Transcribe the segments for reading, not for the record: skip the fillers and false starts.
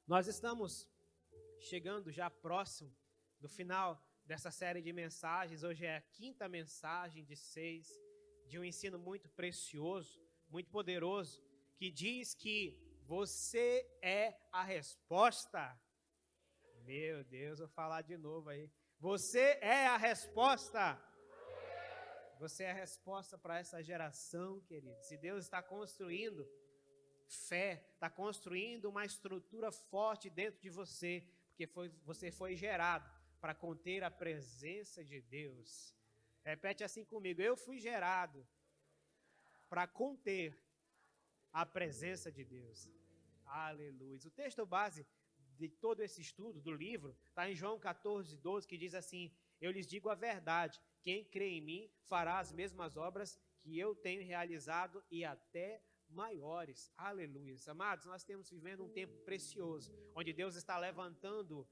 Nós estamos chegando já próximo do final dessa série de mensagens. Hoje é a 5ª mensagem de 6, de um ensino muito precioso, muito poderoso, que diz que você é a resposta. Meu Deus, vou falar de novo aí. Você é a resposta. Você é a resposta para essa geração, querido. Se Deus está construindo fé, está construindo uma estrutura forte dentro de você, porque você foi gerado para conter a presença de Deus. Repete assim comigo: eu fui gerado para conter a presença de Deus. Aleluia. O texto base de todo esse estudo do livro está em João 14:12, que diz assim: eu lhes digo a verdade, quem crê em mim fará as mesmas obras que eu tenho realizado e até maiores. Aleluia. Amados, nós estamos vivendo um tempo precioso, onde Deus está levantando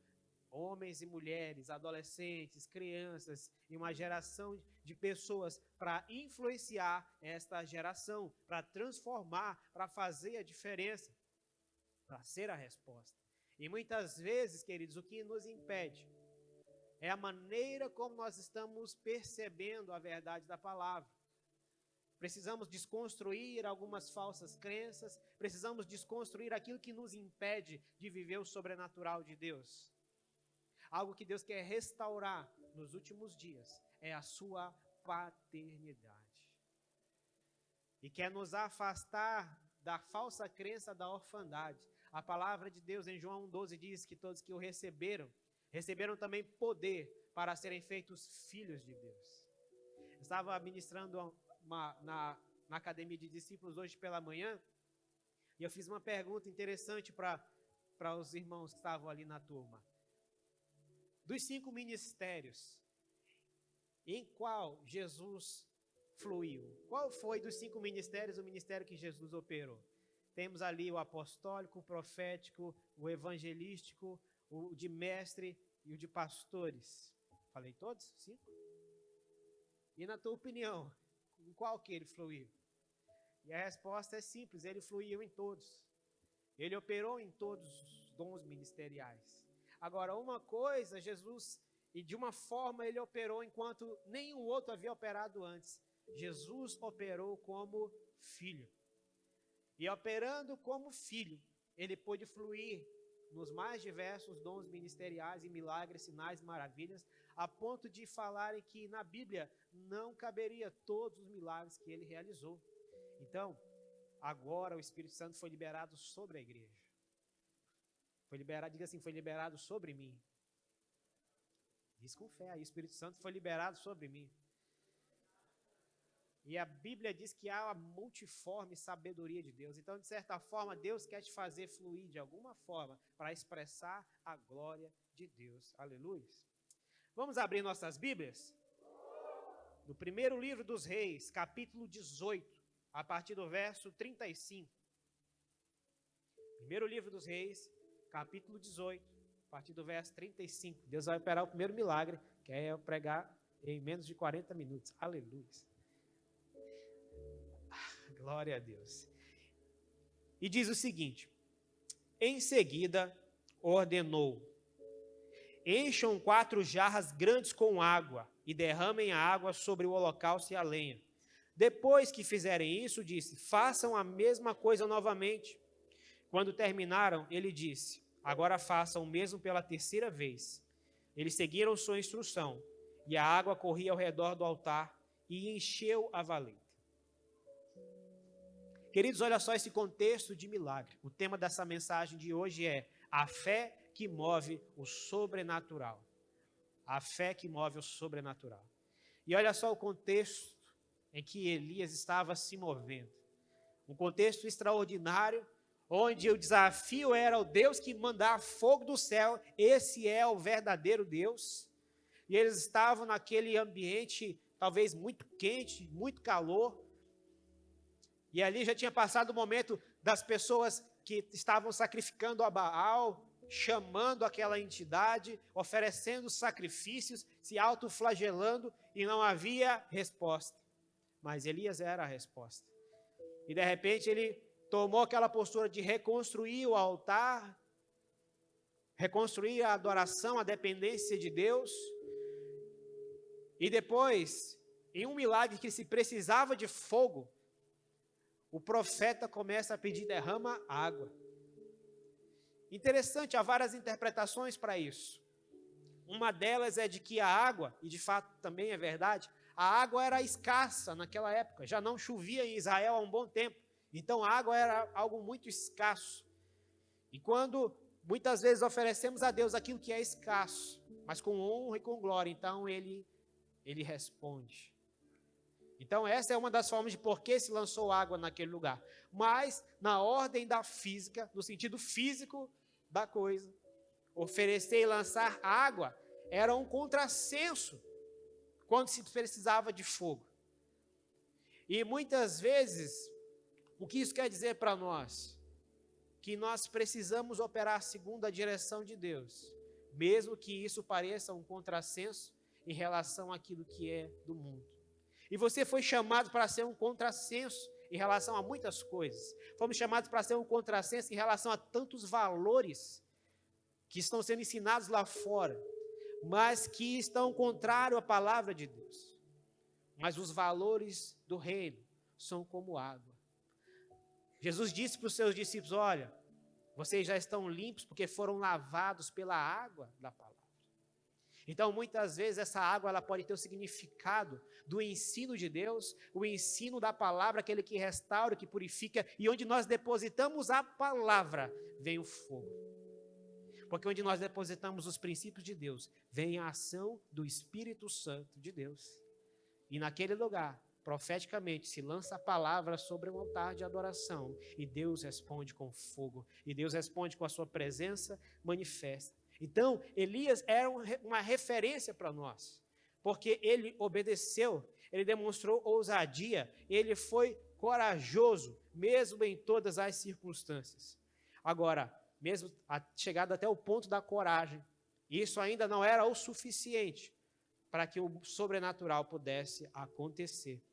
homens e mulheres, adolescentes, crianças e uma geração de pessoas para influenciar esta geração, para transformar, para fazer a diferença, para ser a resposta. E muitas vezes, queridos, o que nos impede é a maneira como nós estamos percebendo a verdade da palavra. Precisamos desconstruir algumas falsas crenças, precisamos desconstruir aquilo que nos impede de viver o sobrenatural de Deus. Algo que Deus quer restaurar nos últimos dias é a sua paternidade. E quer nos afastar da falsa crença da orfandade. A palavra de Deus em João 12 diz que todos que o receberam também poder para serem feitos filhos de Deus. Eu estava ministrando na academia de discípulos hoje pela manhã, e eu fiz uma pergunta interessante para os irmãos que estavam ali na turma. Dos 5 ministérios, em qual Jesus fluiu? Qual foi dos 5 ministérios o ministério que Jesus operou? Temos ali o apostólico, o profético, o evangelístico, o de mestre e o de pastores. Falei todos? 5? E na tua opinião, em qual que ele fluiu? E a resposta é simples: ele fluiu em todos. Ele operou em todos os dons ministeriais. Agora, uma coisa, Jesus, e de uma forma ele operou enquanto nenhum outro havia operado antes. Jesus operou como filho. E operando como filho, ele pôde fluir nos mais diversos dons ministeriais e milagres, sinais e maravilhas, a ponto de falarem que na Bíblia não caberia todos os milagres que ele realizou. Então, agora o Espírito Santo foi liberado sobre a igreja. Foi liberado, diga assim, foi liberado sobre mim. Diz com fé aí, o Espírito Santo foi liberado sobre mim. E a Bíblia diz que há a multiforme sabedoria de Deus. Então, de certa forma, Deus quer te fazer fluir de alguma forma para expressar a glória de Deus. Aleluia. Vamos abrir nossas Bíblias? No primeiro livro dos Reis, capítulo 18, a partir do verso 35. Primeiro livro dos Reis, capítulo 18, a partir do verso 35. Deus vai operar o primeiro milagre, que é eu pregar em menos de 40 minutos. Aleluia. Glória a Deus. E diz o seguinte: em seguida ordenou: encham 4 jarras grandes com água e derramem a água sobre o holocausto e a lenha. Depois que fizerem isso, disse: façam a mesma coisa novamente. Quando terminaram, ele disse: agora façam o mesmo pela 3ª vez. Eles seguiram sua instrução, e a água corria ao redor do altar e encheu a valeta. Queridos, olha só esse contexto de milagre. O tema dessa mensagem de hoje é a fé que move o sobrenatural. A fé que move o sobrenatural. E olha só o contexto em que Elias estava se movendo. Um contexto extraordinário, onde o desafio era o Deus que mandar fogo do céu. Esse é o verdadeiro Deus. E eles estavam naquele ambiente talvez muito quente, muito calor. E ali já tinha passado o momento das pessoas que estavam sacrificando a Baal, chamando aquela entidade, oferecendo sacrifícios, se autoflagelando, e não havia resposta. Mas Elias era a resposta. E de repente ele tomou aquela postura de reconstruir o altar, reconstruir a adoração, a dependência de Deus. E depois, em um milagre que se precisava de fogo, o profeta começa a pedir: derrama água. Interessante, há várias interpretações para isso. Uma delas é de que a água, e de fato também é verdade, a água era escassa naquela época, já não chovia em Israel há um bom tempo, então a água era algo muito escasso. E quando muitas vezes oferecemos a Deus aquilo que é escasso, mas com honra e com glória, então Ele responde. Então essa é uma das formas de por que se lançou água naquele lugar. Mas na ordem da física, no sentido físico da coisa, oferecer e lançar água era um contrassenso quando se precisava de fogo. E muitas vezes, o que isso quer dizer para nós? Que nós precisamos operar segundo a direção de Deus, mesmo que isso pareça um contrassenso em relação àquilo que é do mundo. E você foi chamado para ser um contrassenso em relação a muitas coisas. Fomos chamados para ser um contrassenso em relação a tantos valores que estão sendo ensinados lá fora, mas que estão contrários à palavra de Deus. Mas os valores do reino são como água. Jesus disse para os seus discípulos: olha, vocês já estão limpos porque foram lavados pela água da palavra. Então, muitas vezes, essa água ela pode ter o significado do ensino de Deus, o ensino da palavra, aquele que restaura, que purifica, e onde nós depositamos a palavra, vem o fogo. Porque onde nós depositamos os princípios de Deus, vem a ação do Espírito Santo de Deus. E naquele lugar, profeticamente, se lança a palavra sobre um altar de adoração, e Deus responde com fogo, e Deus responde com a sua presença manifesta. Então, Elias era uma referência para nós, porque ele obedeceu, ele demonstrou ousadia, ele foi corajoso, mesmo em todas as circunstâncias. Agora, mesmo chegado até o ponto da coragem, isso ainda não era o suficiente para que o sobrenatural pudesse acontecer.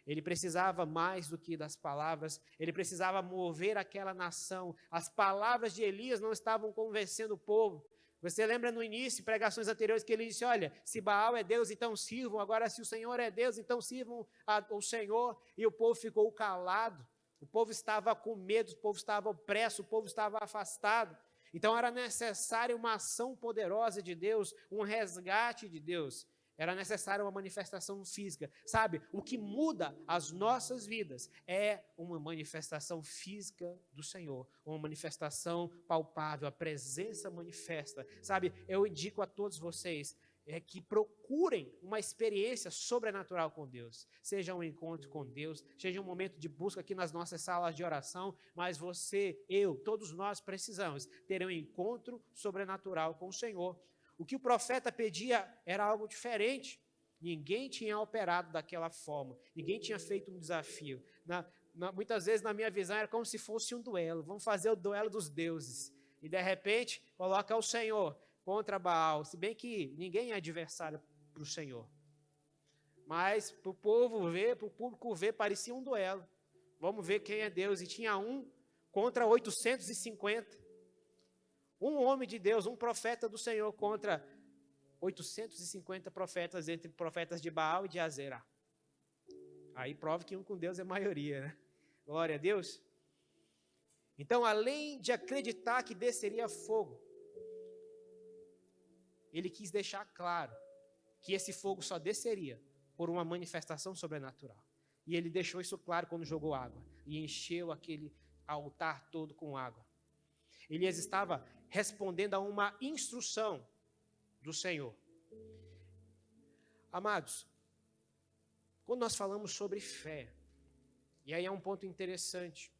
Ele precisava mais do que das palavras, ele precisava mover aquela nação. As palavras de Elias não estavam convencendo o povo. Você lembra no início, pregações anteriores, que ele disse: olha, se Baal é Deus, então sirvam. Agora, se o Senhor é Deus, então sirvam ao Senhor. E o povo ficou calado. O povo estava com medo, o povo estava opresso, o povo estava afastado. Então era necessária uma ação poderosa de Deus, um resgate de Deus. Era necessária uma manifestação física. Sabe, o que muda as nossas vidas é uma manifestação física do Senhor, uma manifestação palpável, a presença manifesta. Sabe, eu indico a todos vocês que procurem uma experiência sobrenatural com Deus. Seja um encontro com Deus, seja um momento de busca aqui nas nossas salas de oração, mas você, eu, todos nós precisamos ter um encontro sobrenatural com o Senhor. O que o profeta pedia era algo diferente. Ninguém tinha operado daquela forma. Ninguém tinha feito um desafio. Muitas vezes, na minha visão, era como se fosse um duelo. Vamos fazer o duelo dos deuses. E, de repente, coloca o Senhor contra Baal. Se bem que ninguém é adversário para o Senhor. Mas, para o povo ver, para o público ver, parecia um duelo. Vamos ver quem é Deus. E tinha um contra 850. Um homem de Deus, um profeta do Senhor contra 850 profetas, entre profetas de Baal e de Azerá. Aí prova que um com Deus é maioria, né? Glória a Deus. Então, além de acreditar que desceria fogo, ele quis deixar claro que esse fogo só desceria por uma manifestação sobrenatural. E ele deixou isso claro quando jogou água e encheu aquele altar todo com água. Elias estava respondendo a uma instrução do Senhor. Amados, quando nós falamos sobre fé, e aí é um ponto interessante,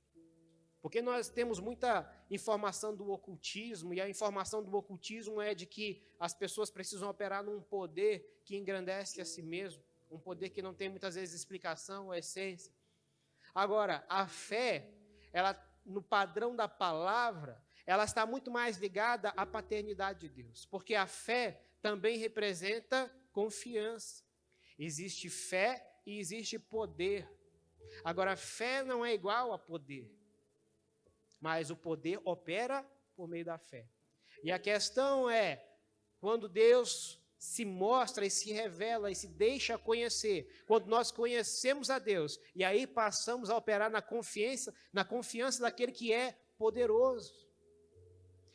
porque nós temos muita informação do ocultismo, e a informação do ocultismo é de que as pessoas precisam operar num poder que engrandece a si mesmo, um poder que não tem muitas vezes explicação ou essência. Agora, a fé, ela, no padrão da palavra, ela está muito mais ligada à paternidade de Deus, porque a fé também representa confiança. Existe fé e existe poder. Agora, a fé não é igual a poder, mas o poder opera por meio da fé. E a questão é, quando Deus se mostra e se revela e se deixa conhecer, quando nós conhecemos a Deus, e aí passamos a operar na confiança daquele que é poderoso,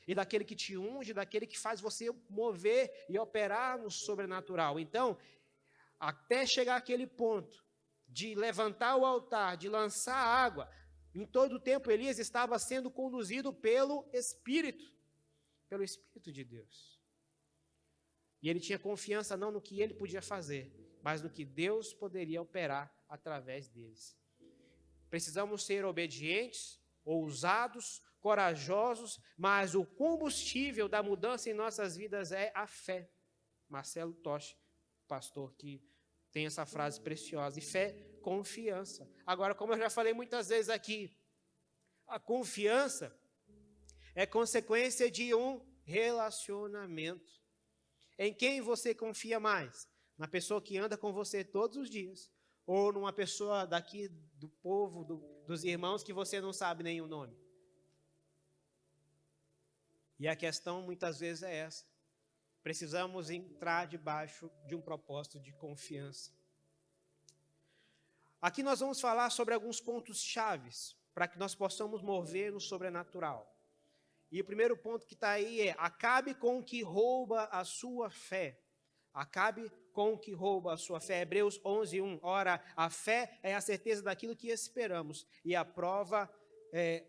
e daquele que te unge, daquele que faz você mover e operar no sobrenatural. Então, até chegar àquele ponto de levantar o altar, de lançar água, em todo o tempo Elias estava sendo conduzido pelo Espírito de Deus. E ele tinha confiança não no que ele podia fazer, mas no que Deus poderia operar através deles. Precisamos ser obedientes, ousados, corajosos, mas o combustível da mudança em nossas vidas é a fé. Marcelo Toche, pastor, que tem essa frase preciosa, e fé, confiança. Agora, como eu já falei muitas vezes aqui, a confiança é consequência de um relacionamento. Em quem você confia mais? Na pessoa que anda com você todos os dias? Ou numa pessoa daqui do povo, dos irmãos que você não sabe nem o nome? E a questão muitas vezes é essa. Precisamos entrar debaixo de um propósito de confiança. Aqui nós vamos falar sobre alguns pontos chaves para que nós possamos mover no sobrenatural. E o primeiro ponto que está aí é: acabe com o que rouba a sua fé. Acabe com o que rouba a sua fé. Hebreus 11:1. Ora, a fé é a certeza daquilo que esperamos e a prova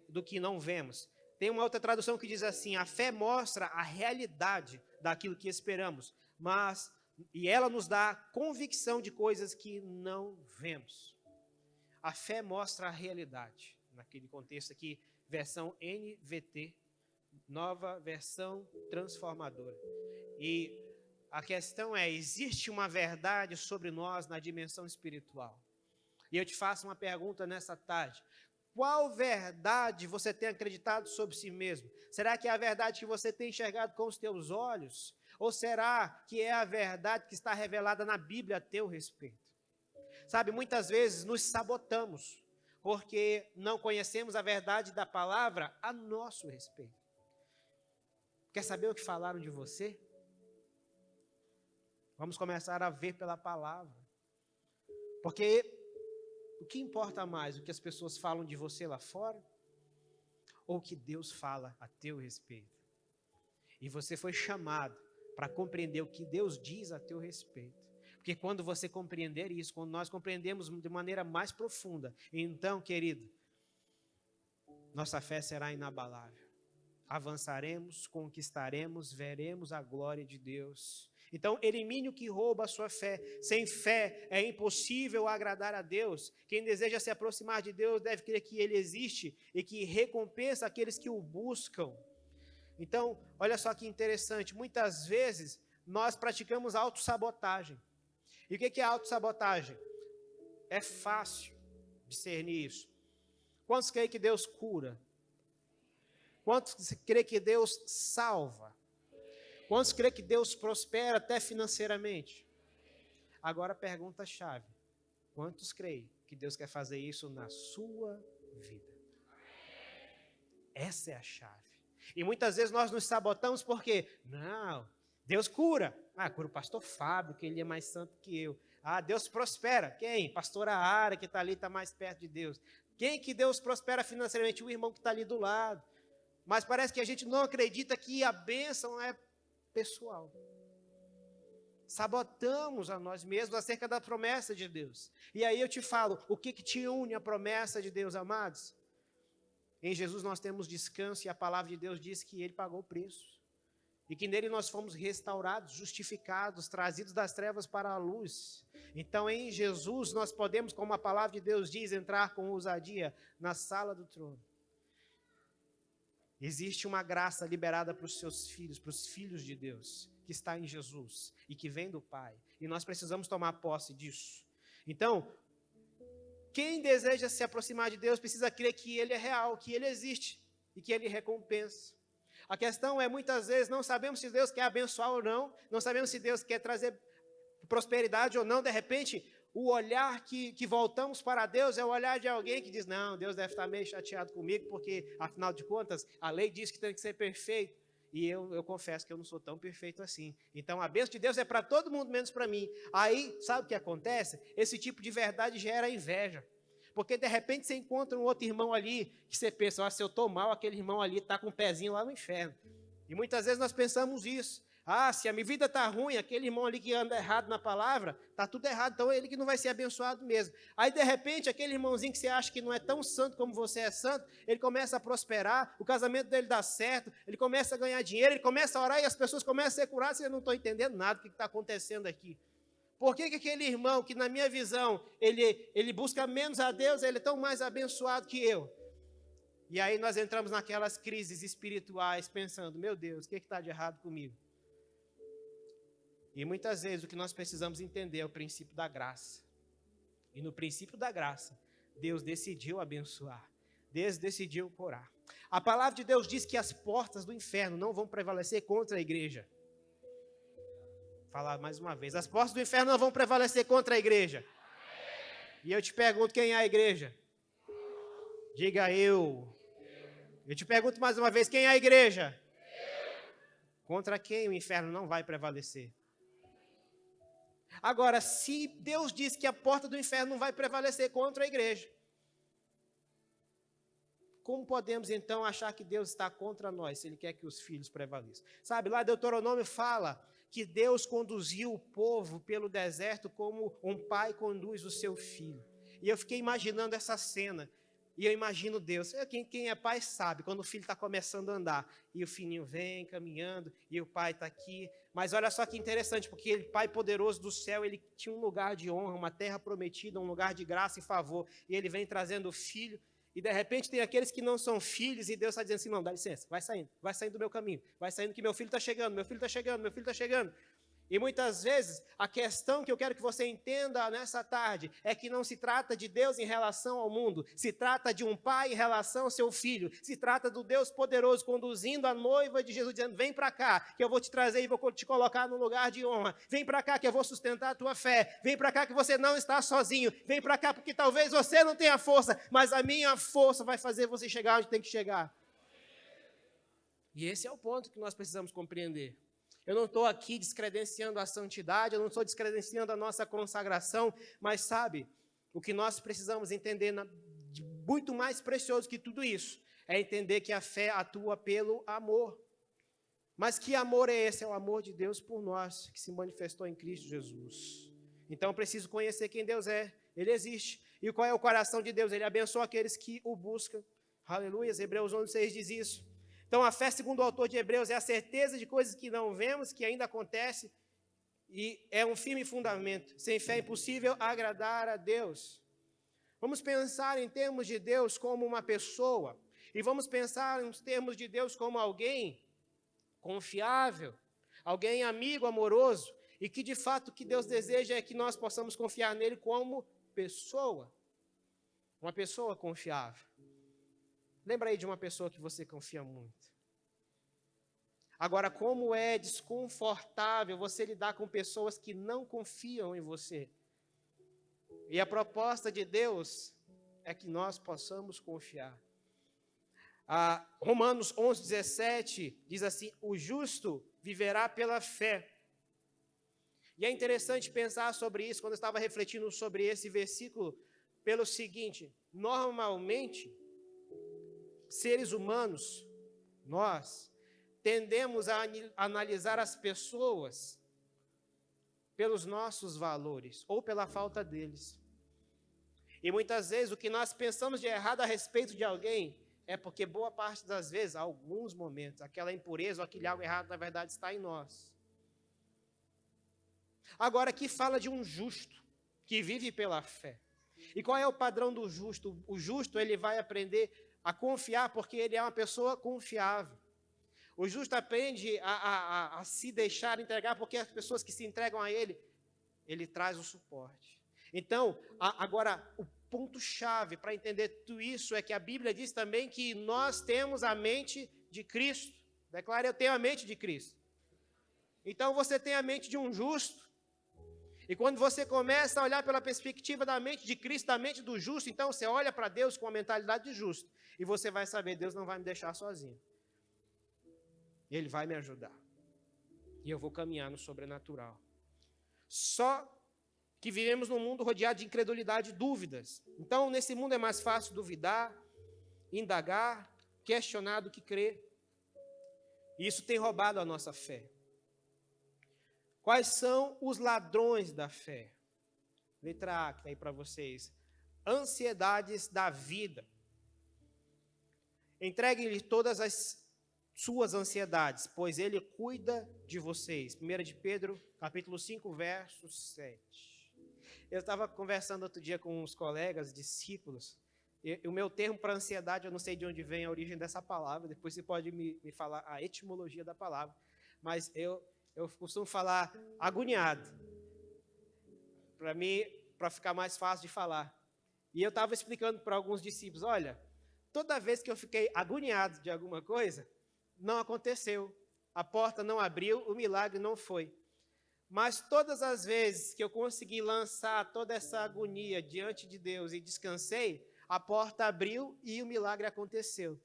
do que não vemos. Tem uma outra tradução que diz assim: a fé mostra a realidade daquilo que esperamos, e ela nos dá convicção de coisas que não vemos. A fé mostra a realidade. Naquele contexto aqui, versão NVT, nova versão transformadora. E a questão é: existe uma verdade sobre nós na dimensão espiritual. E eu te faço uma pergunta nessa tarde: qual verdade você tem acreditado sobre si mesmo? Será que é a verdade que você tem enxergado com os teus olhos? Ou será que é a verdade que está revelada na Bíblia a teu respeito? Sabe, muitas vezes nos sabotamos, porque não conhecemos a verdade da palavra a nosso respeito. Quer saber o que falaram de você? Vamos começar a ver pela palavra. Porque o que importa mais? O que as pessoas falam de você lá fora? Ou o que Deus fala a teu respeito? E você foi chamado para compreender o que Deus diz a teu respeito. Porque quando você compreender isso, quando nós compreendemos de maneira mais profunda, então, querido, nossa fé será inabalável. Avançaremos, conquistaremos, veremos a glória de Deus. Então, elimine o que rouba a sua fé. Sem fé é impossível agradar a Deus. Quem deseja se aproximar de Deus deve crer que Ele existe e que recompensa aqueles que o buscam. Então, olha só que interessante. Muitas vezes, nós praticamos autossabotagem. E o que é autossabotagem? É fácil discernir isso. Quantos creem que Deus cura? Quantos creem que Deus salva? Quantos creem que Deus prospera até financeiramente? Agora a pergunta-chave: quantos creem que Deus quer fazer isso na sua vida? Essa é a chave. E muitas vezes nós nos sabotamos porque, não, Deus cura. Cura o pastor Fábio, que ele é mais santo que eu. Deus prospera. Quem? Pastora Ara, que está ali, está mais perto de Deus. Quem que Deus prospera financeiramente? O irmão que está ali do lado. Mas parece que a gente não acredita que a bênção é pessoal. Sabotamos a nós mesmos acerca da promessa de Deus. E aí eu te falo, o que te une à promessa de Deus, amados? Em Jesus nós temos descanso e a palavra de Deus diz que Ele pagou o preço. E que nele nós fomos restaurados, justificados, trazidos das trevas para a luz. Então em Jesus nós podemos, como a palavra de Deus diz, entrar com ousadia na sala do trono. Existe uma graça liberada para os seus filhos, para os filhos de Deus, que está em Jesus e que vem do Pai. E nós precisamos tomar posse disso. Então, quem deseja se aproximar de Deus precisa crer que Ele é real, que Ele existe e que Ele recompensa. A questão é, muitas vezes, não sabemos se Deus quer abençoar ou não, não sabemos se Deus quer trazer prosperidade ou não. De repente, o olhar que voltamos para Deus é o olhar de alguém que diz, não, Deus deve estar meio chateado comigo, porque, afinal de contas, a lei diz que tem que ser perfeito. E eu confesso que eu não sou tão perfeito assim. Então, a bênção de Deus é para todo mundo, menos para mim. Aí, sabe o que acontece? Esse tipo de verdade gera inveja. Porque, de repente, você encontra um outro irmão ali, que você pensa, se eu estou mal, aquele irmão ali está com um pezinho lá no inferno. E muitas vezes nós pensamos isso. Se a minha vida está ruim, aquele irmão ali que anda errado na palavra, está tudo errado, então é ele que não vai ser abençoado mesmo. Aí, de repente, aquele irmãozinho que você acha que não é tão santo como você é santo, ele começa a prosperar, o casamento dele dá certo, ele começa a ganhar dinheiro, ele começa a orar e as pessoas começam a ser curadas e eu não estou entendendo nada do que está acontecendo aqui. Por que aquele irmão que, na minha visão, ele busca menos a Deus, ele é tão mais abençoado que eu? E aí nós entramos naquelas crises espirituais, pensando, meu Deus, o que está de errado comigo? E muitas vezes o que nós precisamos entender é o princípio da graça. E no princípio da graça, Deus decidiu abençoar. Deus decidiu curar. A palavra de Deus diz que as portas do inferno não vão prevalecer contra a igreja. Vou falar mais uma vez. As portas do inferno não vão prevalecer contra a igreja. E eu te pergunto, quem é a igreja? Diga eu. Eu te pergunto mais uma vez, quem é a igreja? Contra quem o inferno não vai prevalecer? Agora, se Deus diz que a porta do inferno não vai prevalecer contra a igreja, como podemos então achar que Deus está contra nós, se Ele quer que os filhos prevaleçam? Sabe, lá Deuteronômio fala que Deus conduziu o povo pelo deserto como um pai conduz o seu filho. E eu fiquei imaginando essa cena. E eu imagino Deus, quem é pai sabe, quando o filho está começando a andar, e o filhinho vem caminhando, e o pai está aqui. Mas olha só que interessante, porque ele, Pai poderoso do céu, ele tinha um lugar de honra, uma terra prometida, um lugar de graça e favor, e ele vem trazendo o filho, e de repente tem aqueles que não são filhos, e Deus está dizendo assim, não, dá licença, vai saindo do meu caminho, vai saindo que meu filho está chegando, meu filho está chegando, meu filho está chegando. E muitas vezes, a questão que eu quero que você entenda nessa tarde é que não se trata de Deus em relação ao mundo, se trata de um pai em relação ao seu filho, se trata do Deus poderoso conduzindo a noiva de Jesus, dizendo, vem para cá, que eu vou te trazer e vou te colocar num lugar de honra, vem para cá que eu vou sustentar a tua fé, vem para cá que você não está sozinho, vem para cá porque talvez você não tenha força, mas a minha força vai fazer você chegar onde tem que chegar. E esse é o ponto que nós precisamos compreender. Eu não estou aqui descredenciando a santidade, eu não estou descredenciando a nossa consagração, mas sabe, o que nós precisamos entender, de muito mais precioso que tudo isso, é entender que a fé atua pelo amor. Mas que amor é esse? É o amor de Deus por nós, que se manifestou em Cristo Jesus. Então eu preciso conhecer quem Deus é, Ele existe. E qual é o coração de Deus? Ele abençoa aqueles que o buscam. Aleluia, Hebreus 11:6 diz isso. Então, a fé, segundo o autor de Hebreus, é a certeza de coisas que não vemos, que ainda acontecem, e é um firme fundamento. Sem fé é impossível agradar a Deus. Vamos pensar em termos de Deus como uma pessoa, e vamos pensar em termos de Deus como alguém confiável, alguém amigo, amoroso, e que de fato o que Deus deseja é que nós possamos confiar nele como pessoa, uma pessoa confiável. Lembra aí de uma pessoa que você confia muito. Agora, como é desconfortável você lidar com pessoas que não confiam em você. E a proposta de Deus é que nós possamos confiar. Romanos 11:17 diz assim, o justo viverá pela fé. E é interessante pensar sobre isso, quando eu estava refletindo sobre esse versículo, pelo seguinte, normalmente, seres humanos, nós tendemos a analisar as pessoas pelos nossos valores ou pela falta deles. E muitas vezes o que nós pensamos de errado a respeito de alguém é porque boa parte das vezes, alguns momentos, aquela impureza ou aquele algo errado na verdade está em nós. Agora aqui fala de um justo que vive pela fé. E qual é o padrão do justo? O justo ele vai aprender a confiar porque ele é uma pessoa confiável. O justo aprende a se deixar entregar porque as pessoas que se entregam a ele, ele traz o suporte. Então, agora, o ponto-chave para entender tudo isso é que a Bíblia diz também que nós temos a mente de Cristo. Declara, eu tenho a mente de Cristo. Então, você tem a mente de um justo. E quando você começa a olhar pela perspectiva da mente de Cristo, da mente do justo, então você olha para Deus com a mentalidade de justo. E você vai saber, Deus não vai me deixar sozinho. Ele vai me ajudar. E eu vou caminhar no sobrenatural. Só que vivemos num mundo rodeado de incredulidade e dúvidas. Então, nesse mundo é mais fácil duvidar, indagar, questionar do que crer. E isso tem roubado a nossa fé. Quais são os ladrões da fé? Letra A, que está aí para vocês. Ansiedades da vida. Entreguem-lhe todas as suas ansiedades, pois ele cuida de vocês. 1 de Pedro, capítulo 5, verso 7. Eu estava conversando outro dia com uns colegas, discípulos, e o meu termo para ansiedade, eu não sei de onde vem a origem dessa palavra, depois você pode me falar a etimologia da palavra, mas eu costumo falar agoniado, para ficar mais fácil de falar. E eu estava explicando para alguns discípulos, olha, toda vez que eu fiquei agoniado de alguma coisa, não aconteceu, a porta não abriu, o milagre não foi. Mas todas as vezes que eu consegui lançar toda essa agonia diante de Deus e descansei, a porta abriu e o milagre aconteceu.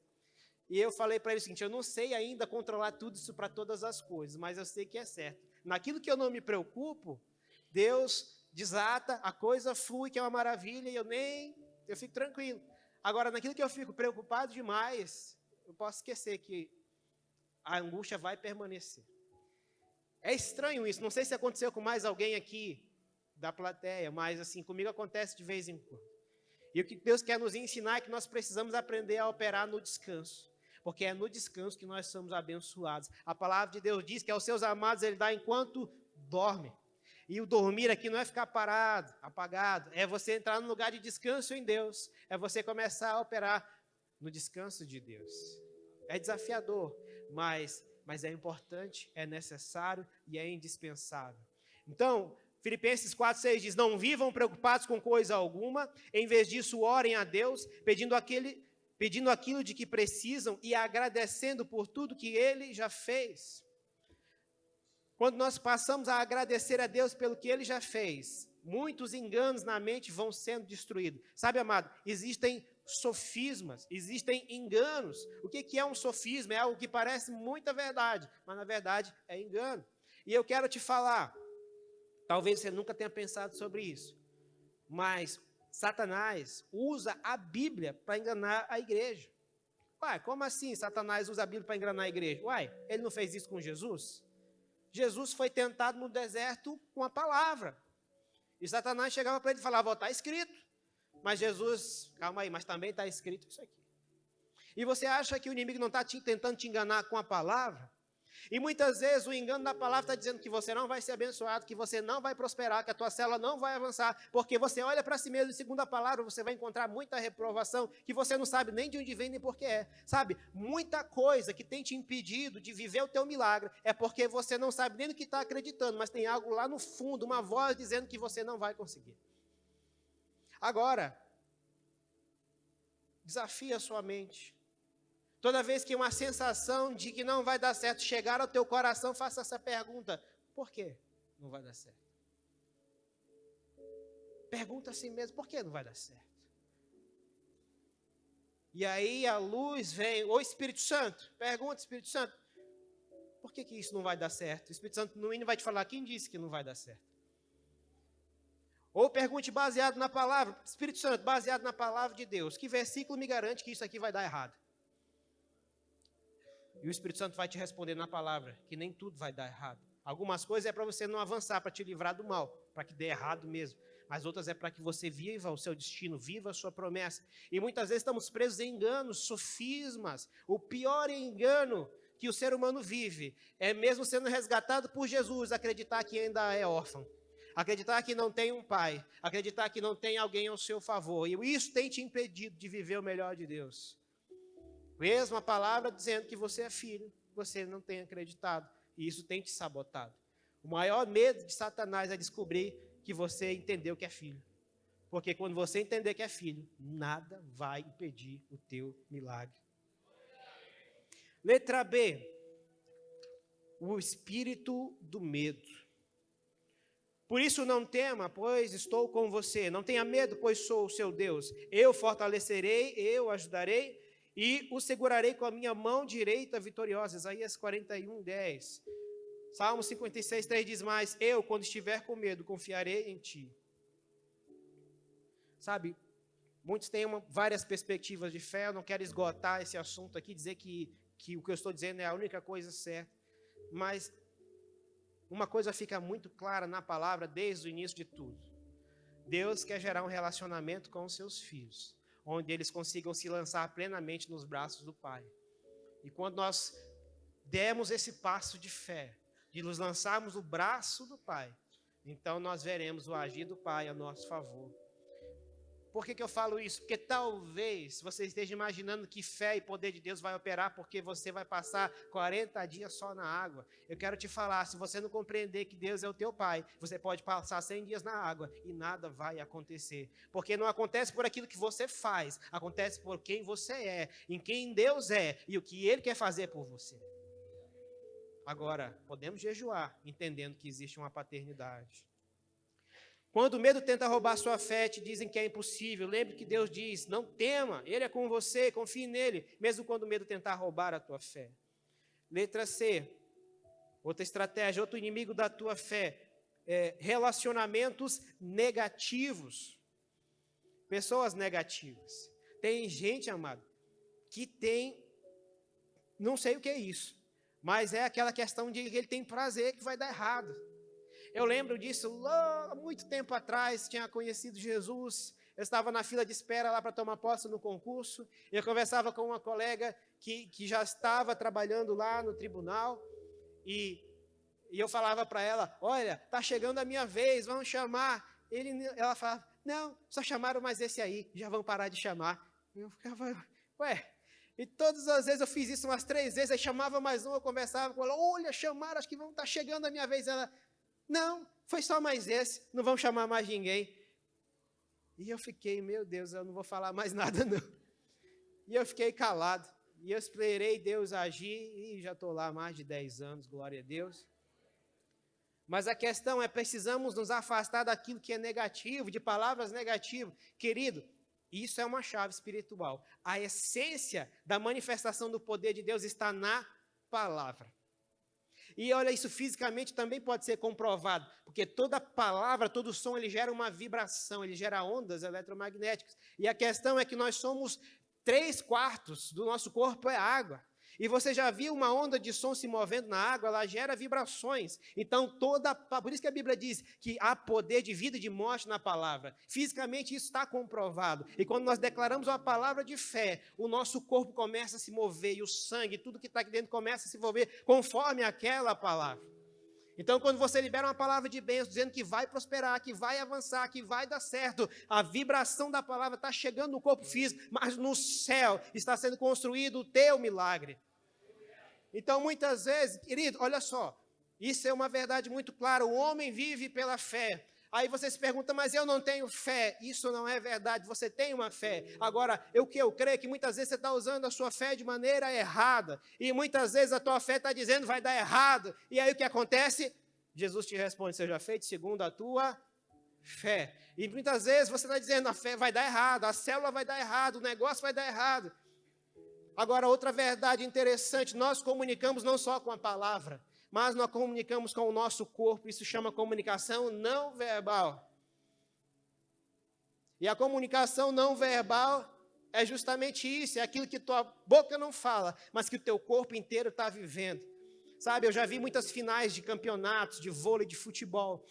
E eu falei para ele o seguinte, eu não sei ainda controlar tudo isso para todas as coisas, mas eu sei que é certo. Naquilo que eu não me preocupo, Deus desata, a coisa flui, que é uma maravilha, e eu fico tranquilo. Agora, naquilo que eu fico preocupado demais, eu posso esquecer que a angústia vai permanecer. É estranho isso, não sei se aconteceu com mais alguém aqui da plateia, mas assim, comigo acontece de vez em quando. E o que Deus quer nos ensinar é que nós precisamos aprender a operar no descanso, porque é no descanso que nós somos abençoados. A palavra de Deus diz que aos seus amados Ele dá enquanto dormem. E o dormir aqui não é ficar parado, apagado, é você entrar no lugar de descanso em Deus, é você começar a operar no descanso de Deus. É desafiador, mas é importante, é necessário e é indispensável. Então, Filipenses 4,6 diz, não vivam preocupados com coisa alguma, em vez disso orem a Deus, pedindo aquilo de que precisam e agradecendo por tudo que Ele já fez. Quando nós passamos a agradecer a Deus pelo que Ele já fez, muitos enganos na mente vão sendo destruídos. Sabe, amado, existem sofismas, existem enganos. O que é um sofisma? É algo que parece muita verdade, mas na verdade é engano. E eu quero te falar, talvez você nunca tenha pensado sobre isso, mas Satanás usa a Bíblia para enganar a igreja. Uai, como assim Satanás usa a Bíblia para enganar a igreja? Uai, ele não fez isso com Jesus? Jesus foi tentado no deserto com a palavra. E Satanás chegava para ele e falava, está escrito. Mas Jesus, calma aí, mas também está escrito isso aqui. E você acha que o inimigo não está tentando te enganar com a palavra? E muitas vezes o engano da palavra está dizendo que você não vai ser abençoado, que você não vai prosperar, que a tua célula não vai avançar, porque você olha para si mesmo e segundo a palavra você vai encontrar muita reprovação, que você não sabe nem de onde vem nem por que é. Sabe, muita coisa que tem te impedido de viver o teu milagre é porque você não sabe nem no que está acreditando, mas tem algo lá no fundo, uma voz dizendo que você não vai conseguir. Agora, desafia a sua mente. Toda vez que uma sensação de que não vai dar certo chegar ao teu coração, faça essa pergunta: por que não vai dar certo? Pergunta a si mesmo, por que não vai dar certo? E aí a luz vem, ô Espírito Santo, pergunta Espírito Santo, por que isso não vai dar certo? O Espírito Santo no mínimo vai te falar, quem disse que não vai dar certo? Ou pergunte baseado na palavra, Espírito Santo, baseado na palavra de Deus, que versículo me garante que isso aqui vai dar errado? E o Espírito Santo vai te responder na palavra, que nem tudo vai dar errado. Algumas coisas é para você não avançar, para te livrar do mal, para que dê errado mesmo. Mas outras é para que você viva o seu destino, viva a sua promessa. E muitas vezes estamos presos em enganos, sofismas. O pior engano que o ser humano vive é mesmo sendo resgatado por Jesus, acreditar que ainda é órfão. Acreditar que não tem um pai, acreditar que não tem alguém ao seu favor. E isso tem te impedido de viver o melhor de Deus. Mesmo a palavra dizendo que você é filho, você não tem acreditado. E isso tem te sabotado. O maior medo de Satanás é descobrir que você entendeu que é filho. Porque quando você entender que é filho, nada vai impedir o teu milagre. Letra B. O espírito do medo. Por isso não tema, pois estou com você. Não tenha medo, pois sou o seu Deus. Eu fortalecerei, eu ajudarei. e o segurarei com a minha mão direita vitoriosa. Isaías 41, 10. Salmo 56, 3 diz mais: eu, quando estiver com medo, confiarei em ti. Sabe, muitos têm várias perspectivas de fé. Eu não quero esgotar esse assunto aqui, dizer que o que eu estou dizendo é a única coisa certa. Mas uma coisa fica muito clara na palavra desde o início de tudo. Deus quer gerar um relacionamento com os seus filhos, onde eles consigam se lançar plenamente nos braços do Pai. E quando nós demos esse passo de fé, de nos lançarmos no braço do Pai, então nós veremos o agir do Pai a nosso favor. Por que eu falo isso? Porque talvez você esteja imaginando que fé e poder de Deus vai operar porque você vai passar 40 dias só na água. Eu quero te falar, se você não compreender que Deus é o teu Pai, você pode passar 100 dias na água e nada vai acontecer. Porque não acontece por aquilo que você faz, acontece por quem você é, em quem Deus é e o que Ele quer fazer por você. Agora, podemos jejuar, entendendo que existe uma paternidade. Quando o medo tenta roubar sua fé, te dizem que é impossível. Lembre que Deus diz: não tema, Ele é com você, confie nele, mesmo quando o medo tentar roubar a tua fé. Letra C, outra estratégia, outro inimigo da tua fé, relacionamentos negativos. Pessoas negativas. Tem gente, amado, que tem, não sei o que é isso, mas é aquela questão de que ele tem prazer que vai dar errado. Eu lembro disso há muito tempo atrás, tinha conhecido Jesus, eu estava na fila de espera lá para tomar posse no concurso, eu conversava com uma colega que já estava trabalhando lá no tribunal, e eu falava para ela: olha, está chegando a minha vez, vamos chamar. Ela falava: não, só chamaram mais esse aí, já vão parar de chamar. Eu ficava, ué, e todas as vezes eu fiz isso umas 3 vezes, aí chamava mais um, eu conversava com ela: olha, chamaram, acho que está chegando a minha vez. Ela: não, foi só mais esse, não vão chamar mais ninguém. E eu fiquei, meu Deus, eu não vou falar mais nada não. E eu fiquei calado, e eu esperei Deus agir, e já estou lá há mais de 10 anos, glória a Deus. Mas a questão é, precisamos nos afastar daquilo que é negativo, de palavras negativas. Querido, isso é uma chave espiritual. A essência da manifestação do poder de Deus está na palavra. E olha, isso fisicamente também pode ser comprovado, porque toda palavra, todo som, ele gera uma vibração, ele gera ondas eletromagnéticas. E a questão é que nós somos 3/4 do nosso corpo é água. E você já viu uma onda de som se movendo na água, ela gera vibrações. Então, por isso que a Bíblia diz que há poder de vida e de morte na palavra. Fisicamente isso está comprovado. E quando nós declaramos uma palavra de fé, o nosso corpo começa a se mover, e o sangue, tudo que está aqui dentro começa a se mover conforme aquela palavra. Então, quando você libera uma palavra de bênção, dizendo que vai prosperar, que vai avançar, que vai dar certo, a vibração da palavra está chegando no corpo físico, mas no céu está sendo construído o teu milagre. Então, muitas vezes, querido, olha só, isso é uma verdade muito clara, o homem vive pela fé. Aí você se pergunta: mas eu não tenho fé. Isso não é verdade, você tem uma fé. Agora, eu creio que muitas vezes você está usando a sua fé de maneira errada, e muitas vezes a tua fé está dizendo vai dar errado, e aí o que acontece? Jesus te responde: seja feito segundo a tua fé. E muitas vezes você está dizendo: a fé vai dar errado, a célula vai dar errado, o negócio vai dar errado. Agora, outra verdade interessante, nós comunicamos não só com a palavra, mas nós comunicamos com o nosso corpo. Isso chama comunicação não verbal. E a comunicação não verbal é justamente isso, é aquilo que tua boca não fala, mas que o teu corpo inteiro está vivendo. Sabe, eu já vi muitas finais de campeonatos, de vôlei, de futebol,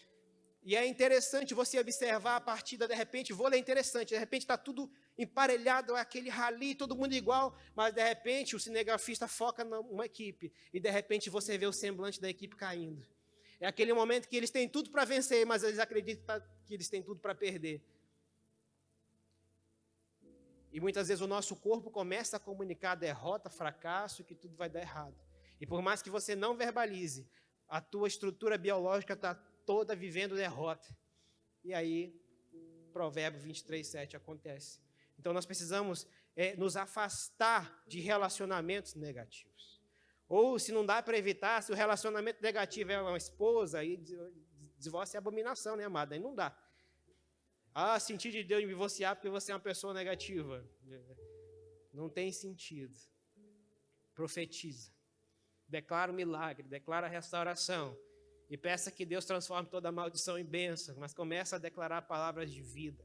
e é interessante você observar a partida, de repente, vôlei é interessante, de repente está tudo emparelhado, aquele rally, todo mundo igual, mas de repente o cinegrafista foca numa equipe, e de repente você vê o semblante da equipe caindo. É aquele momento que eles têm tudo para vencer, mas eles acreditam que eles têm tudo para perder. E muitas vezes o nosso corpo começa a comunicar derrota, fracasso, que tudo vai dar errado. E por mais que você não verbalize, a tua estrutura biológica está toda vivendo derrota. E aí, Provérbio 23:7 acontece. Então nós precisamos nos afastar de relacionamentos negativos. Ou se não dá para evitar, se o relacionamento negativo é uma esposa, aí divórcio é abominação, né, amada? Aí não dá. Sentir de Deus me divorciar porque você é uma pessoa negativa. Não tem sentido. Profetiza. Declara o milagre, declara a restauração. E peça que Deus transforme toda maldição em bênção. Mas começa a declarar palavras de vida.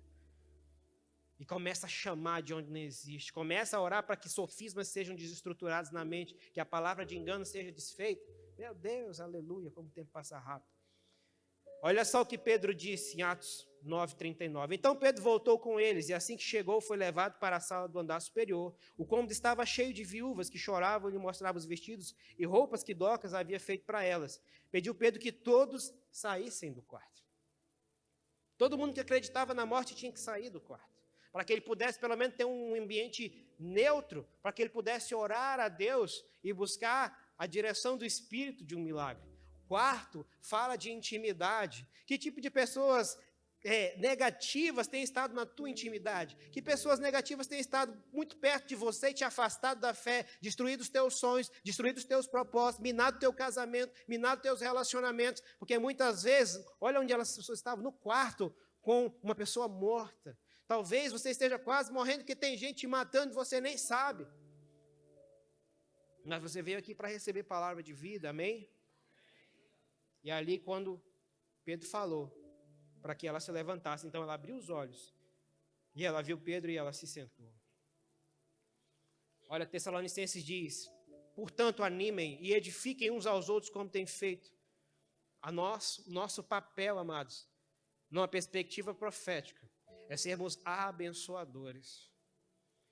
E começa a chamar de onde não existe. Começa a orar para que sofismas sejam desestruturados na mente. Que a palavra de engano seja desfeita. Meu Deus, aleluia, como o tempo passa rápido. Olha só o que Pedro disse em Atos 9:39. Então Pedro voltou com eles, e assim que chegou, foi levado para a sala do andar superior. O cômodo estava cheio de viúvas que choravam e lhe mostravam os vestidos e roupas que Dorcas havia feito para elas. Pediu Pedro que todos saíssem do quarto. Todo mundo que acreditava na morte tinha que sair do quarto, para que ele pudesse pelo menos ter um ambiente neutro, para que ele pudesse orar a Deus e buscar a direção do Espírito de um milagre. Quarto, fala de intimidade. Que tipo de pessoas negativas têm estado na tua intimidade? Que pessoas negativas têm estado muito perto de você e te afastado da fé, destruído os teus sonhos, destruído os teus propósitos, minado o teu casamento, minado os teus relacionamentos? Porque muitas vezes, olha onde elas estavam, no quarto com uma pessoa morta. Talvez você esteja quase morrendo porque tem gente te matando e você nem sabe. Mas você veio aqui para receber palavra de vida, amém? E ali, quando Pedro falou para que ela se levantasse, então ela abriu os olhos e ela viu Pedro e ela se sentou. Olha, Tessalonicenses diz: portanto, animem e edifiquem uns aos outros como têm feito. Nosso papel, amados, numa perspectiva profética, é sermos abençoadores,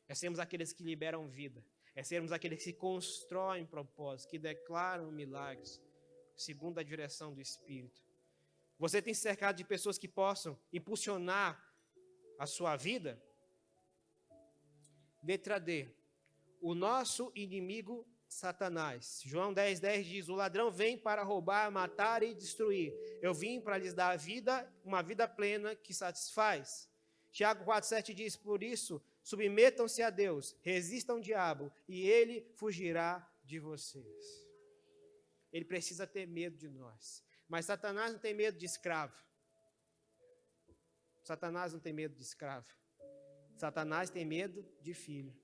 é sermos aqueles que liberam vida, é sermos aqueles que constroem propósitos, que declaram milagres, segundo a direção do Espírito. Você tem se cercado de pessoas que possam impulsionar a sua vida? Letra D. O nosso inimigo Satanás. João 10:10 diz: o ladrão vem para roubar, matar e destruir. Eu vim para lhes dar a vida, uma vida plena que satisfaz. Tiago 4:7 diz: por isso, submetam-se a Deus, resistam ao diabo, e ele fugirá de vocês. Ele precisa ter medo de nós. Mas Satanás não tem medo de escravo. Satanás não tem medo de escravo. Satanás tem medo de filho.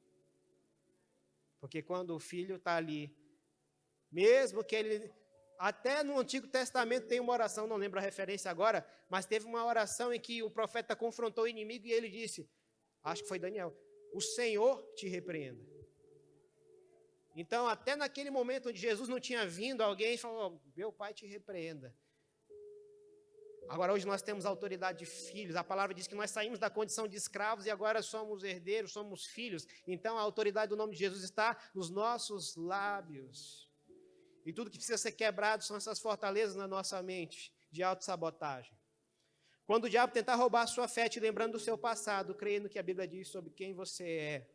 Porque quando o filho está ali, mesmo que ele... Até no Antigo Testamento tem uma oração, não lembro a referência agora, mas teve uma oração em que o profeta confrontou o inimigo e ele disse, acho que foi Daniel, o Senhor te repreenda. Então, até naquele momento onde Jesus não tinha vindo, alguém falou, meu pai te repreenda. Agora, hoje nós temos autoridade de filhos. A palavra diz que nós saímos da condição de escravos e agora somos herdeiros, somos filhos. Então, a autoridade do nome de Jesus está nos nossos lábios. E tudo que precisa ser quebrado são essas fortalezas na nossa mente, de autossabotagem. Quando o diabo tentar roubar a sua fé, te lembrando do seu passado, creia no que a Bíblia diz sobre quem você é.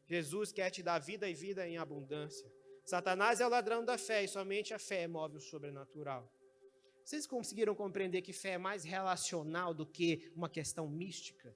Jesus quer te dar vida e vida em abundância. Satanás é o ladrão da fé e somente a fé move o sobrenatural. Vocês conseguiram compreender que fé é mais relacional do que uma questão mística?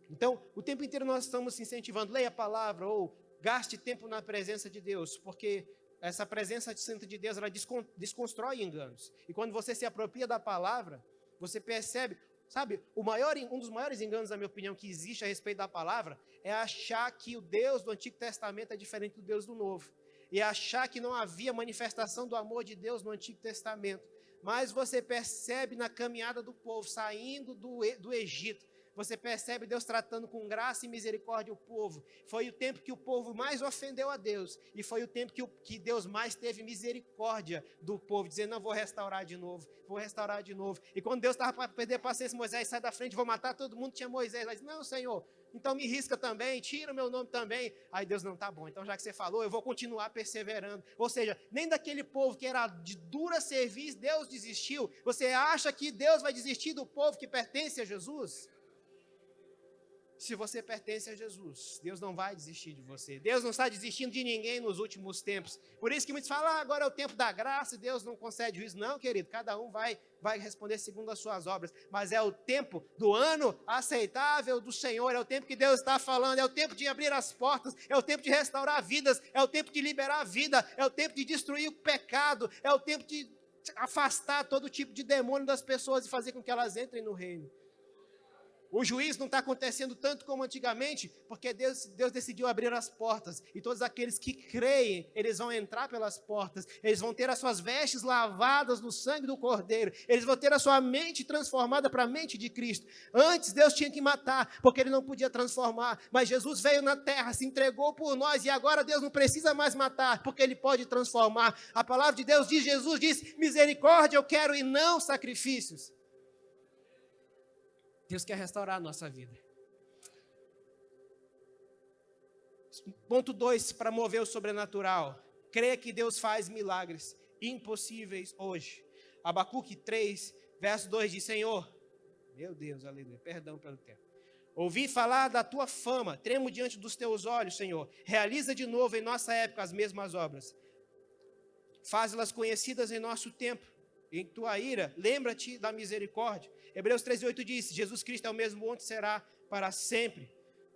Então, o tempo inteiro nós estamos incentivando, leia a palavra ou gaste tempo na presença de Deus, porque essa presença santa de Deus, ela desconstrói enganos. E quando você se apropria da palavra, você percebe... Sabe, um dos maiores enganos, na minha opinião, que existe a respeito da palavra é achar que o Deus do Antigo Testamento é diferente do Deus do Novo. E achar que não havia manifestação do amor de Deus no Antigo Testamento. Mas você percebe na caminhada do povo, saindo do Egito, você percebe Deus tratando com graça e misericórdia o povo. Foi o tempo que o povo mais ofendeu a Deus. E foi o tempo que Deus mais teve misericórdia do povo, dizendo, não, vou restaurar de novo, vou restaurar de novo. E quando Deus estava para perder a paciência, Moisés, sai da frente, vou matar todo mundo, tinha Moisés. Ele disse, não, Senhor, então me risca também, tira o meu nome também. Aí Deus, não, tá bom, então já que você falou, eu vou continuar perseverando. Ou seja, nem daquele povo que era de dura serviço, Deus desistiu. Você acha que Deus vai desistir do povo que pertence a Jesus? Se você pertence a Jesus, Deus não vai desistir de você. Deus não está desistindo de ninguém nos últimos tempos. Por isso que muitos falam, agora é o tempo da graça e Deus não concede juízo. Não, querido, cada um vai responder segundo as suas obras. Mas é o tempo do ano aceitável do Senhor. É o tempo que Deus está falando. É o tempo de abrir as portas. É o tempo de restaurar vidas. É o tempo de liberar a vida. É o tempo de destruir o pecado. É o tempo de afastar todo tipo de demônio das pessoas e fazer com que elas entrem no reino. O juízo não está acontecendo tanto como antigamente, porque Deus decidiu abrir as portas. E todos aqueles que creem, eles vão entrar pelas portas. Eles vão ter as suas vestes lavadas no sangue do Cordeiro. Eles vão ter a sua mente transformada para a mente de Cristo. Antes Deus tinha que matar, porque Ele não podia transformar. Mas Jesus veio na terra, se entregou por nós. E agora Deus não precisa mais matar, porque Ele pode transformar. A palavra de Deus diz, Jesus diz, misericórdia eu quero e não sacrifícios. Deus quer restaurar a nossa vida. Ponto 2, para mover o sobrenatural. Creia que Deus faz milagres impossíveis hoje. Abacuque 3, verso 2 diz, Senhor, meu Deus, aleluia, perdão pelo tempo. Ouvi falar da tua fama, tremo diante dos teus olhos, Senhor. Realiza de novo em nossa época as mesmas obras. Faz-las conhecidas em nosso tempo. Em tua ira, lembra-te da misericórdia. Hebreus 13:8 diz, Jesus Cristo é o mesmo ontem, será para sempre.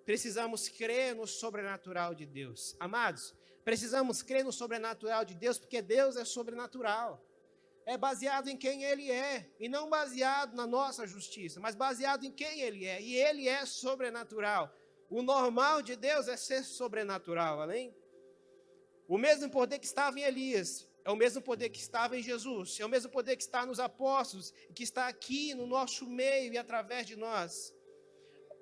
Precisamos crer no sobrenatural de Deus. Amados, precisamos crer no sobrenatural de Deus, porque Deus é sobrenatural. É baseado em quem Ele é, e não baseado na nossa justiça, mas baseado em quem Ele é, e Ele é sobrenatural. O normal de Deus é ser sobrenatural, além? O mesmo poder que estava em Elias, é o mesmo poder que estava em Jesus, é o mesmo poder que está nos apóstolos, e que está aqui no nosso meio e através de nós.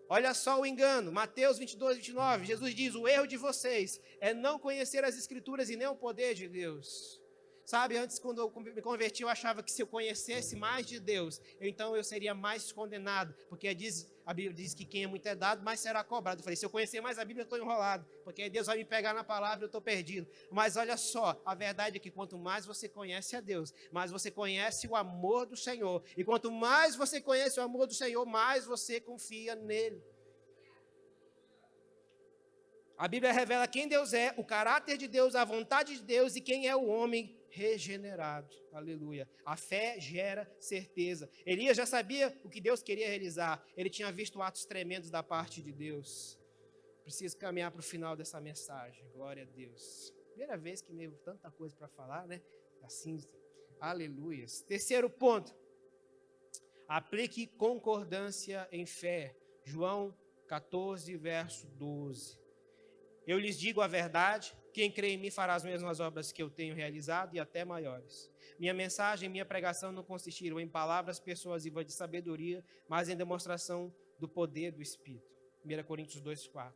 Olha só o engano, Mateus 22:29, Jesus diz, o erro de vocês é não conhecer as Escrituras e nem o poder de Deus. Sabe, antes quando eu me converti, eu achava que se eu conhecesse mais de Deus, então eu seria mais condenado, porque a Bíblia diz que quem é muito é dado, mais será cobrado. Eu falei, se eu conhecer mais a Bíblia, eu estou enrolado, porque Deus vai me pegar na palavra, eu estou perdido. Mas olha só, a verdade é que quanto mais você conhece a Deus, mais você conhece o amor do Senhor, e quanto mais você conhece o amor do Senhor, mais você confia nele. A Bíblia revela quem Deus é, o caráter de Deus, a vontade de Deus e quem é o homem regenerado. Aleluia. A fé gera certeza. Elias já sabia o que Deus queria realizar. Ele tinha visto atos tremendos da parte de Deus. Preciso caminhar para o final dessa mensagem. Glória a Deus. Primeira vez que me tanta coisa para falar, né? Assim, aleluia. Terceiro ponto. Aplique concordância em fé. João 14, verso 12. Eu lhes digo a verdade, quem crê em mim fará as mesmas obras que eu tenho realizado e até maiores. Minha mensagem, minha pregação não consistiram em palavras persuasivas de sabedoria, mas em demonstração do poder do Espírito. 1 Coríntios 2:4.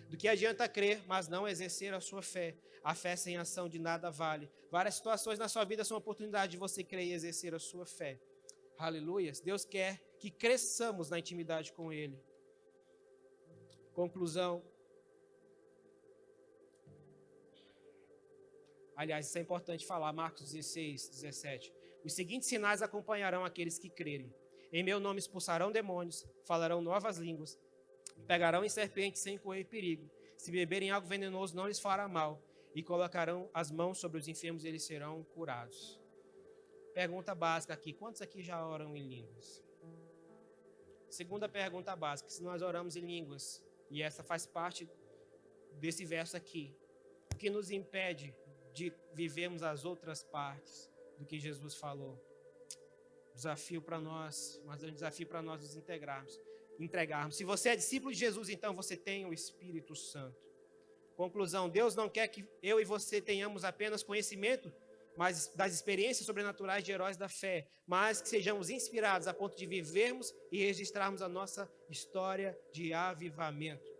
Do que adianta crer, mas não exercer a sua fé? A fé sem ação de nada vale. Várias situações na sua vida são oportunidade de você crer e exercer a sua fé. Aleluia. Deus quer que cresçamos na intimidade com Ele. Conclusão. Aliás, isso é importante falar, Marcos 16, 17. Os seguintes sinais acompanharão aqueles que crerem. Em meu nome expulsarão demônios, falarão novas línguas, pegarão em serpentes sem correr perigo. Se beberem algo venenoso, não lhes fará mal. E colocarão as mãos sobre os enfermos e eles serão curados. Pergunta básica aqui, quantos aqui já oram em línguas? Segunda pergunta básica, se nós oramos em línguas, e essa faz parte desse verso aqui, o que nos impede de vivermos as outras partes do que Jesus falou? Desafio para nós, mas é um desafio para nós nos entregarmos. Se você é discípulo de Jesus, então você tem o Espírito Santo. Conclusão, Deus não quer que eu e você tenhamos apenas conhecimento, mas das experiências sobrenaturais de heróis da fé, mas que sejamos inspirados a ponto de vivermos e registrarmos a nossa história de avivamento.